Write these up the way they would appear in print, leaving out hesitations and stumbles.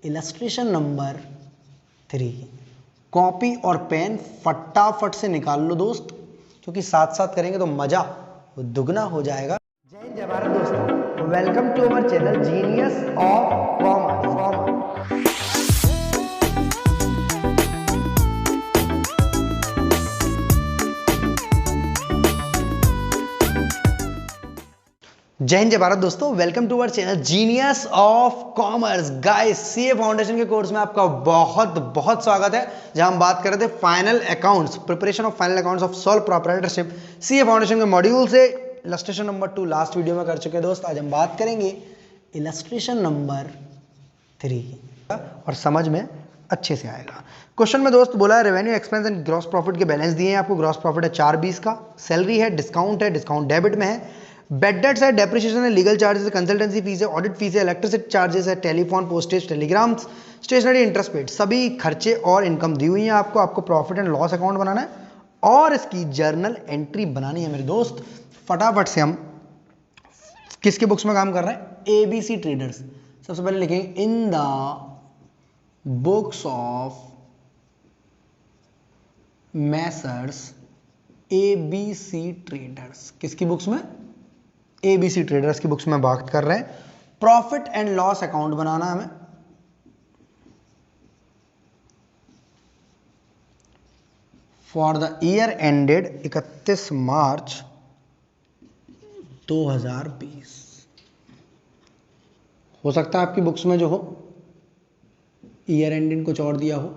Illustration number 3। Copy और pen फटाफट से निकाल लो दोस्त, क्योंकि साथ साथ करेंगे तो मजा दुगना हो जाएगा। जय हिंद जय भारत दोस्तों, welcome to our channel genius of commerce. जय हिंद जय भारत दोस्तों, welcome to our channel genius of commerce. Guys, CA foundation के कोर्स में आपका बहुत बहुत स्वागत है, जहां हम बात कर रहे थे final accounts, preparation of final accounts of sole proprietorship. CA foundation के मॉड्यूल से इलस्ट्रेशन नंबर 2 लास्ट वीडियो में कर चुके हैं दोस्त। आज हम बात करेंगे इलस्ट्रेशन नंबर 3 और समझ में अच्छे से आएगा। क्वेश्चन में दोस्त बोला है revenue expense and gross profit के बैलेंस दिए हैं आपको। ग्रॉस प्रॉफिट है 420 का, सैलरी है, डिस्काउंट है, डिस्काउंट डेबिट में है, बेड डेट्स है, डेप्रिसिएशन है, लीगल चार्जेस है, कंसल्टेंसी फीस है, ऑडिट फीस है, इलेक्ट्रिसिटी चार्जेस है, telephone, postage, telegrams, stationery, interest paid, सभी खर्चे और इनकम दी हुई है आपको। आपको प्रॉफिट एंड लॉस अकाउंट बनाना है और इसकी जर्नल एंट्री बनानी है मेरे दोस्त। फटाफट से हम किसके बुक्स में काम कर रहे हैं? ABC traders. सबसे पहले लिखेंगे in the books of Messrs ABC traders. किसकी बुक्स में? एबीसी ट्रेडर्स की बुक्स में बात कर रहे हैं। प्रॉफिट एंड लॉस अकाउंट बनाना है हमें। फॉर द ईयर एंडेड 31 मार्च 2020। हो सकता है आपकी बुक्स में जो हो ईयर एंडिंग कुछ और दिया हो।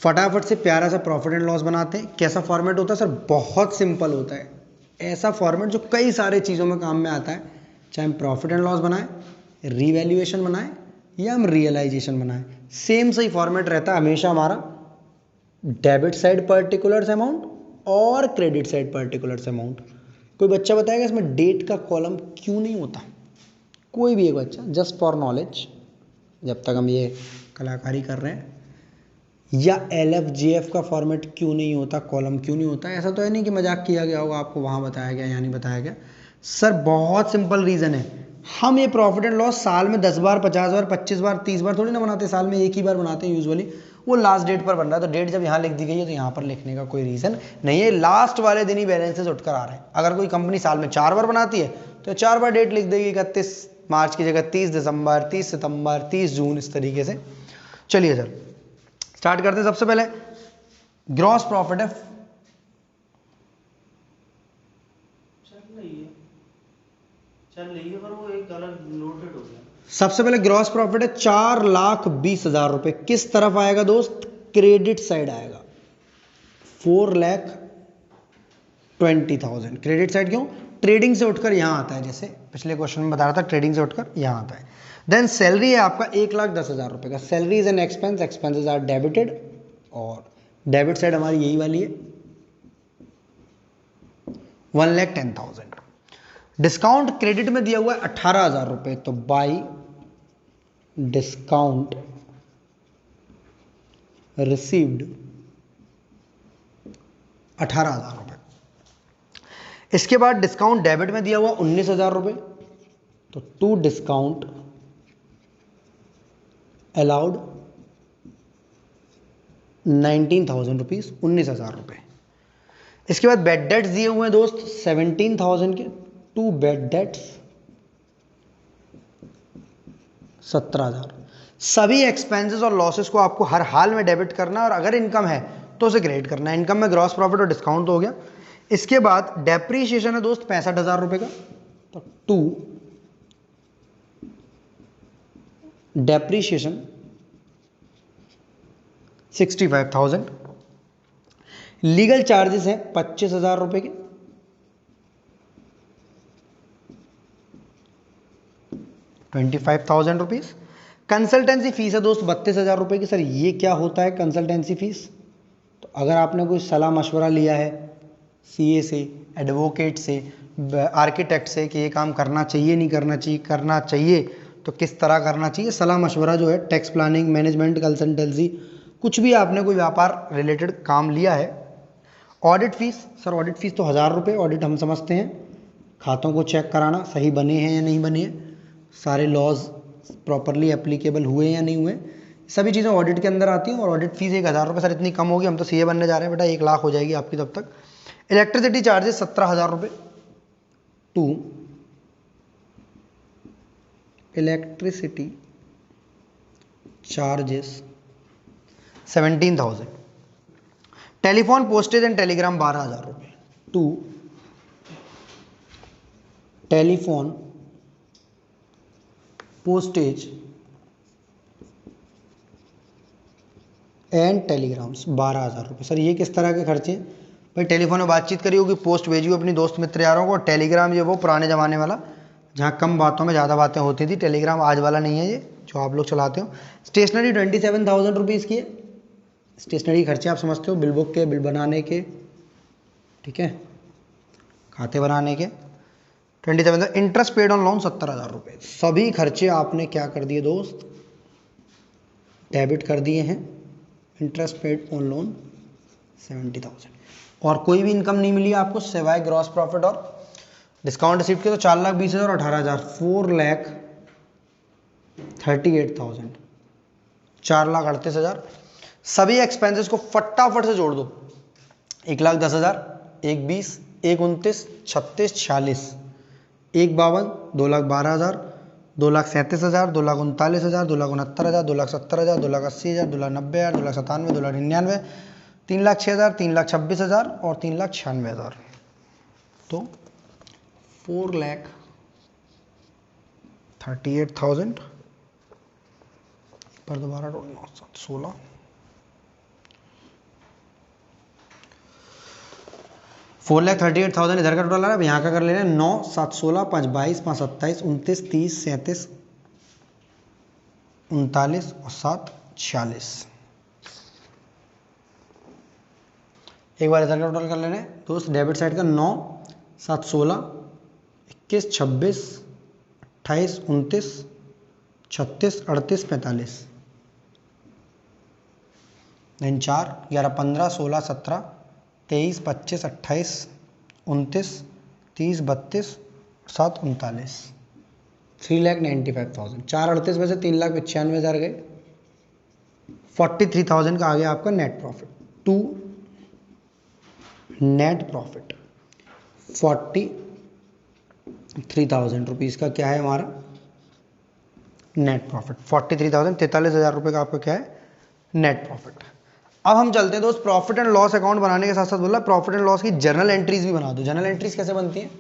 फटाफट से प्यारा सा प्रॉफिट एंड लॉस बनाते हैं। कैसा फॉर्मेट होता है सर? बहुत सिंपल होता है, ऐसा फॉर्मेट जो कई सारे चीज़ों में काम में आता है। चाहे हम प्रॉफिट एंड लॉस बनाएं, रीवैल्यूएशन बनाएं या हम रियलाइजेशन बनाएं, सेम सही फॉर्मेट रहता है हमेशा हमारा। डेबिट साइड पर्टिकुलर्स अमाउंट और क्रेडिट साइड पर्टिकुलर्स अमाउंट। कोई बच्चा बताएगा इसमें डेट का कॉलम क्यों नहीं होता? कोई भी एक बच्चा, जस्ट फॉर नॉलेज, जब तक हम ये कलाकारी कर रहे हैं। या LFGF का फॉर्मेट क्यों नहीं होता, कॉलम क्यों नहीं होता? ऐसा तो है नहीं कि मजाक किया गया होगा, आपको वहाँ बताया गया या नहीं बताया गया। सर बहुत सिंपल रीज़न है, हम ये प्रॉफिट एंड लॉस साल में 10 बार, 50 बार, 25 बार, 30 बार थोड़ी ना बनाते, साल में एक ही बार बनाते हैं यूजुअली। वो लास्ट डेट पर बन रहा है, तो डेट जब यहाँ लिख दी गई है तो यहाँ पर लिखने का कोई रीज़न नहीं है। लास्ट वाले दिन ही बैलेंसेस उठकर आ रहे हैं। अगर कोई कंपनी साल में 4 बार बनाती है तो 4 बार डेट लिख देगी, 31 मार्च की जगह 30 दिसंबर, 30 सितंबर, 30 जून, इस तरीके से। चलिए सर स्टार्ट करते हैं। सबसे पहले ग्रॉस प्रॉफिट है, चल रही है पर वो एक गलत नोटेड हो गया। सबसे पहले ग्रॉस प्रॉफिट है 4,20,000 रुपए। किस तरफ आएगा दोस्त? क्रेडिट साइड आएगा। 4,20,000 क्रेडिट साइड। क्यों? ट्रेडिंग से उठकर यहां आता है, जैसे पिछले क्वेश्चन में बता रहा था, ट्रेडिंग से उठकर यहां आता है। देन सैलरी है आपका 1,10,000 रुपए का। Salary is an expense, expenses are debited, और डेबिट साइड हमारी यही वाली है 1,10,000। डिस्काउंट क्रेडिट में दिया हुआ है 18,000 रुपए, तो बाई डिस्काउंट रिसीव्ड 18,000 रुपए। इसके बाद डिस्काउंट डेबिट में दिया हुआ 19,000 रुपए, तो टू डिस्काउंट अलाउड 19,000 रुपीज, 19,000 रुपए। इसके बाद बेड डेट्स दिए हुए हैं दोस्त 17,000 के, टू बेड डेट्स 17,000। सभी एक्सपेंसेस और लॉसेस को आपको हर हाल में डेबिट करना है, और अगर इनकम है तो उसे क्रेडिट करना है। इनकम में ग्रॉस प्रॉफिट और डिस्काउंट तो हो गया। इसके बाद डेप्रीशिएशन है दोस्त 65,000 रुपए का, तो टू डेप्रीशिएशन 65,000। लीगल चार्जेस हैं 25,000 रुपए के, 25,000 रुपीज। कंसल्टेंसी फीस है दोस्त 32,000 रुपए की। सर ये क्या होता है कंसल्टेंसी फीस? तो अगर आपने कोई सलाह मशवरा लिया है सीए से, एडवोकेट से, आर्किटेक्ट से कि ये काम करना चाहिए नहीं करना चाहिए, करना चाहिए तो किस तरह करना चाहिए, सलाह मशवरा जो है, टैक्स प्लानिंग, मैनेजमेंट कंसल्टेंसी, कुछ भी आपने कोई व्यापार रिलेटेड काम लिया है। Audit fees, sir audit fees तो 1,000 रुपये। ऑडिट हम समझते हैं खातों को चेक कराना, सही बने हैं या नहीं बने हैं, सारे लॉज प्रॉपरली एप्लीकेबल हुए या नहीं हुए, सभी चीज़ें ऑडिट के अंदर आती हैं। और ऑडिट फीस 1,000 रुपये सर इतनी कम होगी, हम तो सीए बनने जा रहे हैं बेटा, 1,00,000 हो जाएगी आपकी तब तक। इलेक्ट्रिसिटी चार्जेस 17,000 रुपये to electricity charges 17,000। Telephone postage and telegram 12,000 रुपये to telephone postage and telegrams 12,000 रुपये। सर ये किस तरह के खर्चे? भाई टेलीफोन में बातचीत करी होगी, पोस्ट भेजी अपनी दोस्त मित्र यारों को, टेलीग्राम ये वो पुराने ज़माने वाला जहाँ कम बातों में ज़्यादा बातें होती थी, टेलीग्राम आज वाला नहीं है ये जो आप लोग चलाते हो। स्टेशनरी 27,000 रुपीज़ की है। स्टेशनरी खर्चे आप समझते हो, बिल बुक के, बिल बनाने के, ठीक है, खाते बनाने के। 27,000। इंटरेस्ट पेड ऑन लोन 70,000 रुपये। सभी खर्चे आपने क्या कर दिए दोस्त? डेबिट कर दिए हैं। Interest paid on loan 70,000। और कोई भी इनकम नहीं मिली आपको सिवाय ग्रॉस प्रॉफिट और डिस्काउंट रिसीप्ट के, तो 4,20,000 और 18,000, 4,38,000, 4,38,000। सभी एक्सपेंसेस को फटाफट से जोड़ दो। 1,10,000, 1,20, 1,29, 36, 46, 1,52, 2,12,000, 2,37,000, 2,39,000, 2,69,000, 2,70,000, 2,80,000, 2,90,000, 2,97,000, 2,99,000, 3,06,000, 3,26,000 और 3,96,000। तो 4,38,000 पर दोबारा 16 4,38,000 इधर का टोटल आ रहा है। अब यहाँ का कर ले रहे हैं 9, 7, 16, 5, 22, 5, 27, 29, 30, 37, 39 और 7, 46। एक बार इधर का टोटल कर ले रहे हैं दोस्त। डेबिट साइड का 9, 7, 16, 21, 26, 28, 29, 36, 38, 45, देन 4, 11, 15, 16, 17, 23, 25, 28, 29, 30, 32, 7, 39, 3,95,000। 4,38 में से 3,95,000 गए। 43,000 का आ गया आपका net profit. To net profit 43,000 rupees का क्या है हमारा नेट प्रॉफिट। 43,000, 43,000 रुपये का आपका क्या है नेट प्रॉफिट। अब हम चलते हैं दोस्त प्रॉफिट एंड लॉस अकाउंट बनाने के साथ साथ बोला प्रॉफिट एंड लॉस की जर्नल एंट्रीज भी बना दो। जर्नल एंट्रीज कैसे बनती है?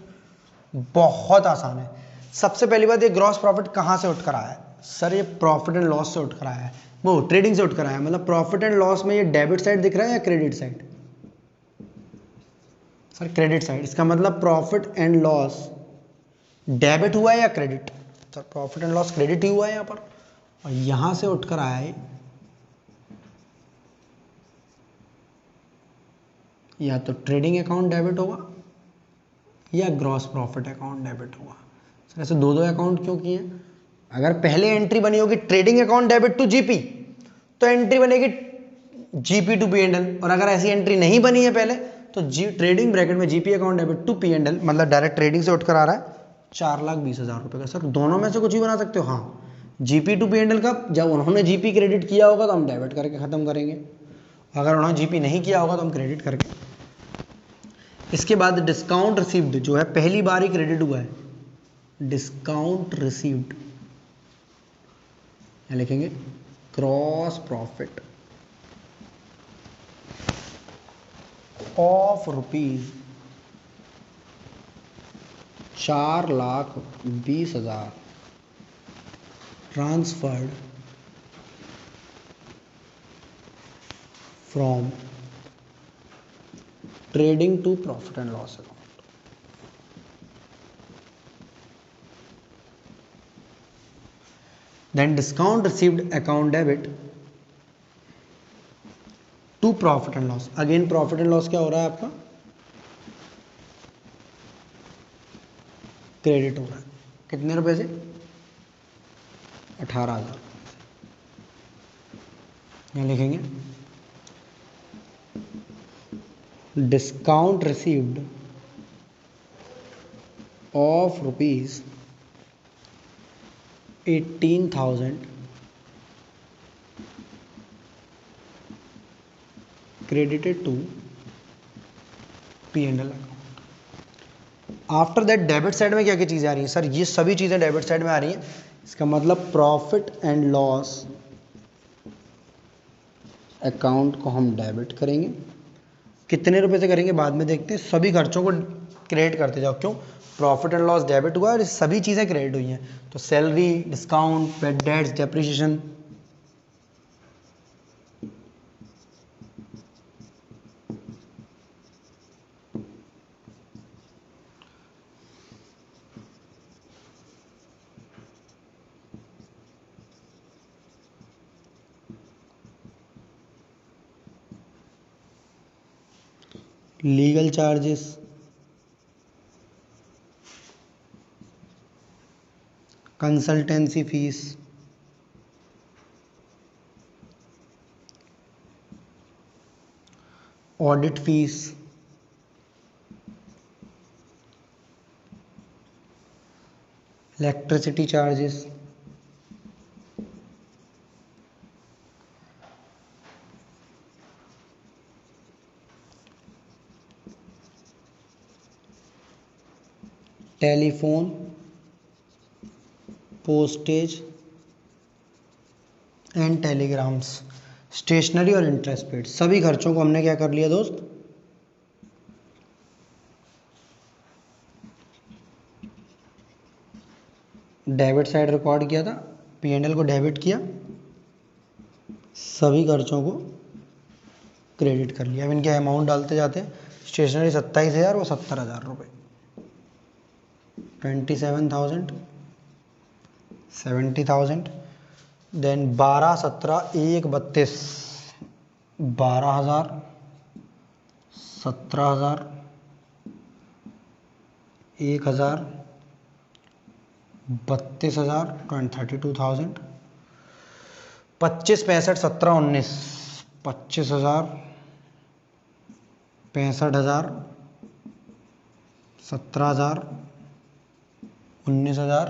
बहुत आसान है। सबसे पहली बात, ये ग्रॉस प्रॉफिट कहाँ से उठकर आया है? सर ये प्रॉफिट एंड लॉस से उठकर आया है, वो ट्रेडिंग से उठकर आया है। मतलब प्रॉफिट एंड लॉस में ये डेबिट साइड दिख रहा है या credit side? Sir credit side. इसका मतलब प्रॉफिट एंड लॉस डेबिट हुआ है या credit? Sir profit and loss credit ही हुआ है यहाँ पर, और यहां से उठकर आया है या तो ट्रेडिंग अकाउंट डेबिट होगा या ग्रॉस प्रॉफिट अकाउंट डेबिट होगा। सर ऐसे दो दो अकाउंट क्यों किए? अगर पहले एंट्री बनी होगी trading account debit to GP, तो एंट्री बनेगी जीपी टू पी&एल। और अगर ऐसी एंट्री नहीं बनी है पहले, तो ट्रेडिंग ब्रैकेट में GP account debit to P and L, मतलब डायरेक्ट ट्रेडिंग से उठकर आ रहा है 4,20,000 रुपये का। सर दोनों में से कुछ भी बना सकते हो। हाँ, जीपी टू पी&एल का जब उन्होंने जीपी क्रेडिट किया होगा तो हम डेबिट करके खत्म करेंगे, अगर उन्होंने जीपी नहीं किया होगा तो हम क्रेडिट करके। इसके बाद डिस्काउंट रिसीव्ड जो है पहली बार ही क्रेडिट हुआ है, डिस्काउंट रिसीव्ड लिखेंगे gross profit of rupees 4,20,000 transferred from trading to profit and loss account. Then discount received account debit to profit and loss. Again profit and loss क्या हो रहा है आपका? क्रेडिट हो रहा है। कितने रुपए से? 18,000। यहाँ लिखेंगे discount received of rupees 18,000 credited to P&L account. After that debit side में क्या क्या चीज़ें आ रही हैं सर? ये सभी चीज़ें डेबिट साइड में आ रही हैं। इसका मतलब प्रॉफिट एंड लॉस अकाउंट को हम डेबिट करेंगे। कितने रुपए से करेंगे बाद में देखते हैं। सभी खर्चों को क्रेडिट करते जाओ। क्यों? प्रॉफिट एंड लॉस डेबिट हुआ और सभी चीज़ें क्रेडिट हुई हैं, तो salary, discount, paid debts, depreciation. Legal charges, consultancy fees, audit fees, electricity charges, telephone, postage and telegrams, stationery और इंटरेस्ट पेड। सभी खर्चों को हमने क्या कर लिया दोस्त? डेबिट साइड रिकॉर्ड किया था, P&L को डेबिट किया, सभी खर्चों को क्रेडिट कर लिया। अब इनके अमाउंट डालते जाते हैं। स्टेशनरी 27,000, वो 70,000 रुपये, 27,000, 70,000, देन 12, 17, 1, 32, 12,000, 17,000, 1,000, 32,000, 32,000, 25, 65, 17, 19, 25,000, 65,000, 17,000, 19,000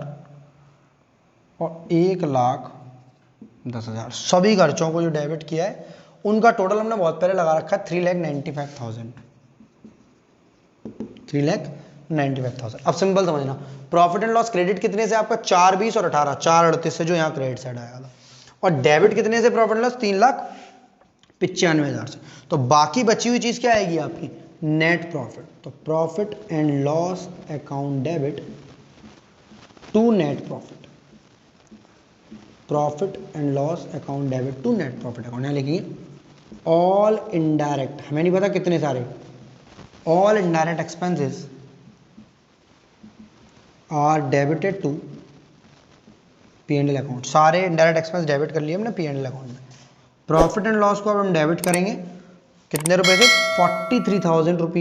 और 1,10,000। सभी खर्चों को जो डेबिट किया है उनका टोटल हमने बहुत पहले लगा रखा है 3,95,000। 3,95,000। अब सिंपल समझना, प्रॉफिट एंड लॉस क्रेडिट कितने से? आपका 4, 20 और 18, 4,38 से जो यहाँ क्रेडिट साइड आया था। और डेबिट कितने से प्रॉफिट एंड लॉस? 3,95,000 से। तो बाकी बची हुई चीज क्या आएगी आपकी? Net profit. तो profit and loss account debit to net profit. Profit and loss account debit to net profit account. यहां लिखिए ऑल इनडायरेक्ट, हमें नहीं पता कितने सारे, all indirect expenses are debited to P&L account. सारे इनडायरेक्ट एक्सपेंस डेबिट कर लिए हमने P&L अकाउंट में। प्रॉफिट एंड लॉस को अब हम डेबिट करेंगे कितने रुपए से? 43,000 रुपये